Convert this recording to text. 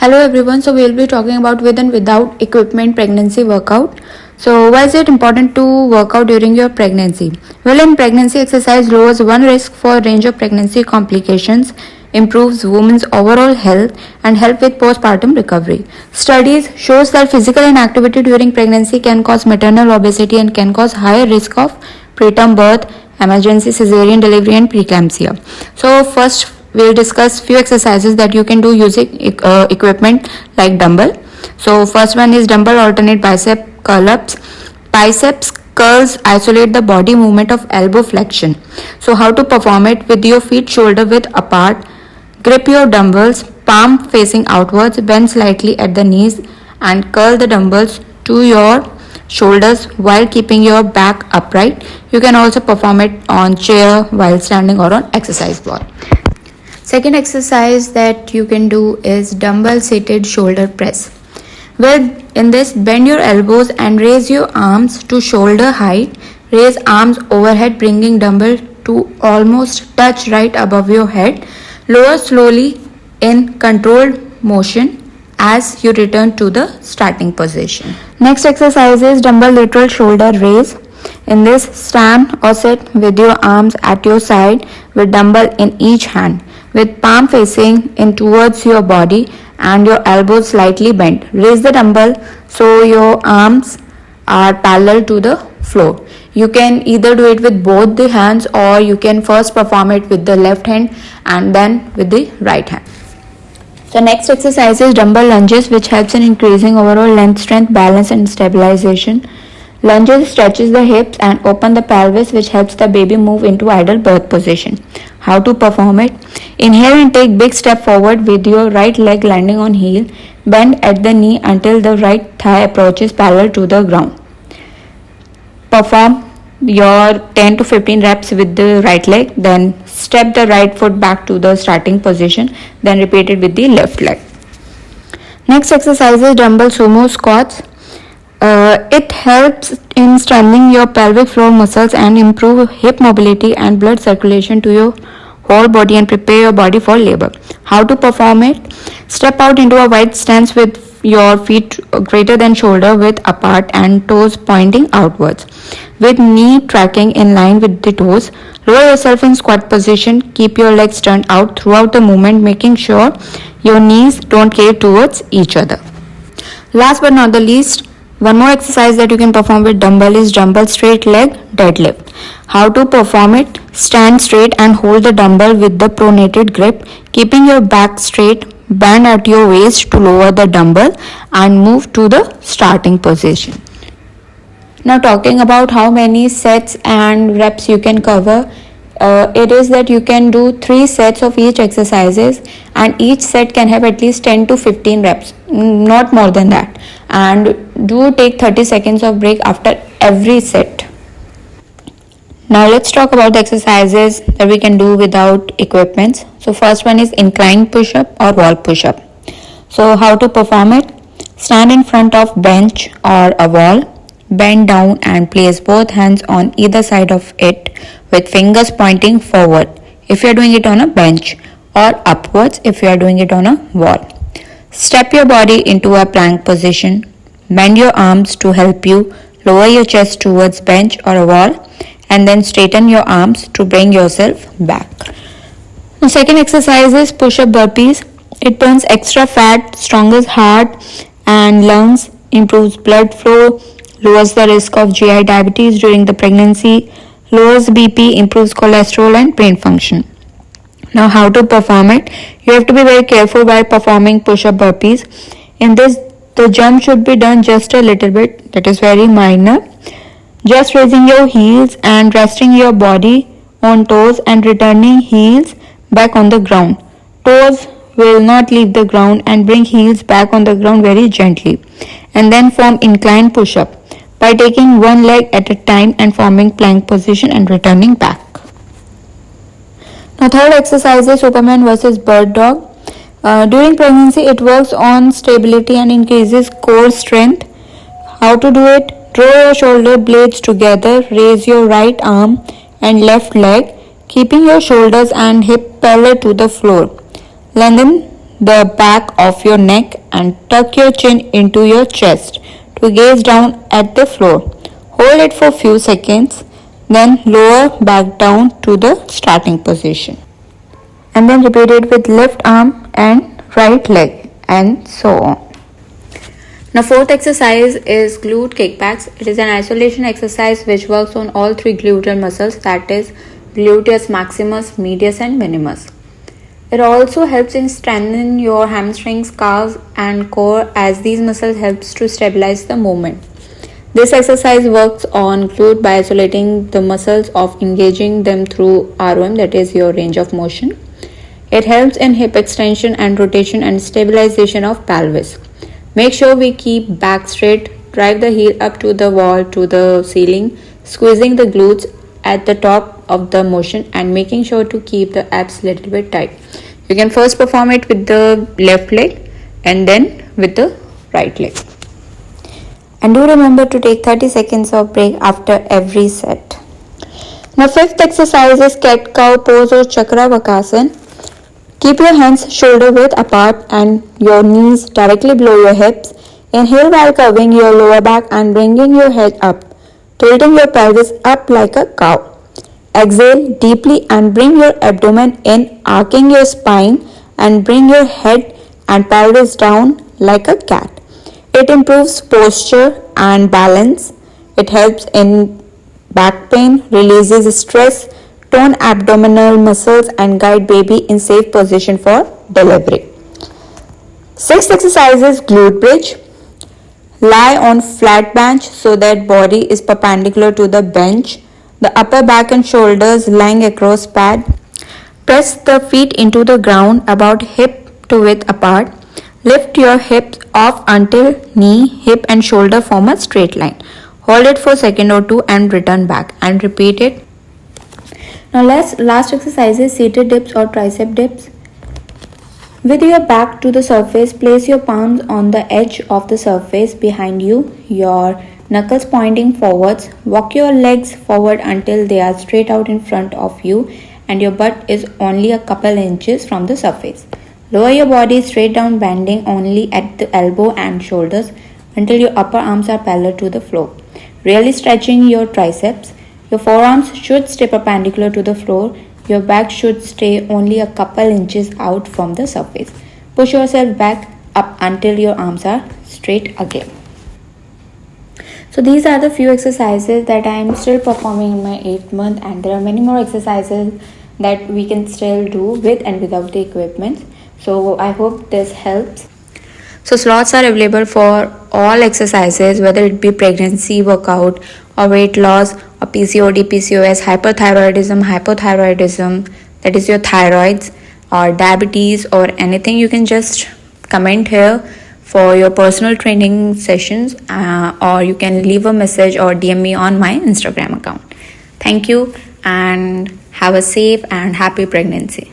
Hello everyone, so we will be talking about with and without equipment pregnancy workout. So why is it important to work out during your pregnancy? Well, in pregnancy, exercise lowers one risk for a range of pregnancy complications, improves women's overall health and help with postpartum recovery. Studies shows that physical inactivity during pregnancy can cause maternal obesity and can cause higher risk of preterm birth, emergency cesarean delivery and preeclampsia. So first we'll discuss few exercises that you can do using equipment like dumbbell. So first one is dumbbell alternate bicep curl-ups. Biceps curls isolate the body movement of elbow flexion. So how to perform it? With your feet shoulder width apart, grip your dumbbells, palm facing outwards, bend slightly at the knees and curl the dumbbells to your shoulders while keeping your back upright. You can also perform it on chair while standing or on exercise ball. Second exercise that you can do is dumbbell seated shoulder press. Well, in this, bend your elbows and raise your arms to shoulder height. Raise arms overhead, bringing dumbbell to almost touch right above your head. Lower slowly in controlled motion as you return to the starting position. Next exercise is dumbbell lateral shoulder raise. In this, stand or sit with your arms at your side with dumbbell in each hand, with palm facing in towards your body and your elbows slightly bent. Raise the dumbbell so your arms are parallel to the floor. You can either do it with both the hands or you can first perform it with the left hand and then with the right hand. The next exercise is dumbbell lunges, which helps in increasing overall length, strength, balance and stabilization. Lunges stretches the hips and open the pelvis, which helps the baby move into idle birth position. How to perform it? Inhale and take big step forward with your right leg landing on heel. Bend at the knee until the right thigh approaches parallel to the ground. Perform your 10 to 15 reps with the right leg. Then step the right foot back to the starting position. Then repeat it with the left leg. Next exercise is dumbbell sumo squats. It helps in strengthening your pelvic floor muscles and improve hip mobility and blood circulation to your whole body and prepare your body for labor. How to perform it? Step out into a wide stance with your feet greater than shoulder width apart and toes pointing outwards. With knee tracking in line with the toes, lower yourself in squat position. Keep your legs turned out throughout the movement, making sure your knees don't cave towards each other. Last but not the least, one more exercise that you can perform with dumbbell is dumbbell straight leg deadlift. How to perform it? Stand straight and hold the dumbbell with the pronated grip, keeping your back straight. Bend at your waist to lower the dumbbell and move to the starting position. Now talking about how many sets and reps you can cover, it is that you can do 3 sets of each exercises and each set can have at least 10 to 15 reps, not more than that, and do take 30 seconds of break after every set. Now let's talk about the exercises that we can do without equipments. So first one is incline push-up or wall push-up. So how to perform it? Stand in front of bench or a wall. Bend down and place both hands on either side of it with fingers pointing forward if you are doing it on a bench or upwards if you are doing it on a wall. Step your body into a plank position. Bend your arms to help you lower your chest towards bench or a wall and then straighten your arms to bring yourself back. The second exercise is push-up burpees. It burns extra fat, strengthens heart and lungs, improves blood flow, lowers the risk of GI diabetes during the pregnancy, lowers BP, improves cholesterol and brain function. Now how to perform it? You have to be very careful while performing push-up burpees. In this, the jump should be done just a little bit, that is very minor. Just raising your heels and resting your body on toes and returning heels back on the ground. Toes will not leave the ground and bring heels back on the ground very gently. And then form incline push-up by taking one leg at a time and forming plank position and returning back. Now third exercise is Superman versus Bird Dog. During pregnancy, it works on stability and increases core strength. How to do it? Draw your shoulder blades together, raise your right arm and left leg, keeping your shoulders and hip parallel to the floor. Lengthen the back of your neck and tuck your chin into your chest to gaze down at the floor. Hold it for few seconds, then lower back down to the starting position. And then repeat it with left arm and right leg and so on. Now fourth exercise is glute kickbacks. It is an isolation exercise which works on all three gluteal muscles, that is gluteus maximus, medius and minimus. It also helps in strengthening your hamstrings, calves and core, as these muscles helps to stabilize the movement. This exercise works on glute by isolating the muscles of engaging them through ROM, that is your range of motion. It helps in hip extension and rotation and stabilization of pelvis. Make sure we keep back straight, drive the heel up to the wall, to the ceiling, squeezing the glutes at the top of the motion and making sure to keep the abs little bit tight. You can first perform it with the left leg and then with the right leg. And do remember to take 30 seconds of break after every set. Now fifth exercise is cat cow pose or chakra vakasana. Keep your hands shoulder width apart and your knees directly below your hips. Inhale while curving your lower back and bringing your head up, tilting your pelvis up like a cow. Exhale deeply and bring your abdomen in, arcing your spine and bring your head and pelvis down like a cat. It improves posture and balance. It helps in back pain, releases stress, tone abdominal muscles and guide baby in safe position for delivery. Sixth exercise is glute bridge. Lie on flat bench so that body is perpendicular to the bench. The upper back and shoulders lying across pad. Press the feet into the ground about hip to width apart. Lift your hips off until knee, hip and shoulder form a straight line. Hold it for a second or two and return back and repeat it. Now last exercise is seated dips or tricep dips. With your back to the surface, place your palms on the edge of the surface behind you, your knuckles pointing forwards. Walk your legs forward until they are straight out in front of you and your butt is only a couple inches from the surface. Lower your body straight down, bending only at the elbow and shoulders until your upper arms are parallel to the floor. Really stretching your triceps. Your forearms should stay perpendicular to the floor. Your back should stay only a couple inches out from the surface. Push yourself back up until your arms are straight again. So these are the few exercises that I am still performing in my 8th month, and there are many more exercises that we can still do with and without the equipment. So I hope this helps. So slots are available for all exercises, whether it be pregnancy workout or weight loss or PCOD, PCOS, hypothyroidism, that is your thyroids, or diabetes or anything. You can just comment here for your personal training sessions, or you can leave a message or DM me on my Instagram account. Thank you and have a safe and happy pregnancy.